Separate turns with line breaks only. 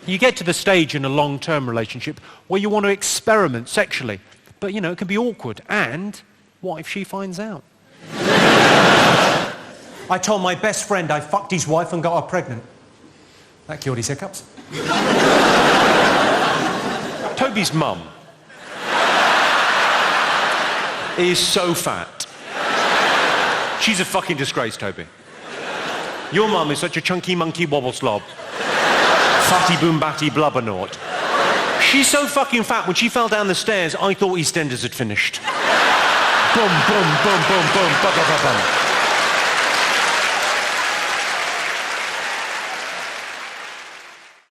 You get to the stage in a long-term relationship where you want to experiment sexually. But, you know, it can be awkward. And what if she finds out?
I told my best friend I fucked his wife and got her pregnant. That cured his hiccups.
Toby's mum is so fat. She's a fucking disgrace, Toby. Your mum is such a chunky monkey wobble slob. Fatty boom batty blubbernaut. She's so fucking fat, when she fell down the stairs, I thought EastEnders had finished. Boom, boom, boom, boom, boom, bum, bum, bum, bum.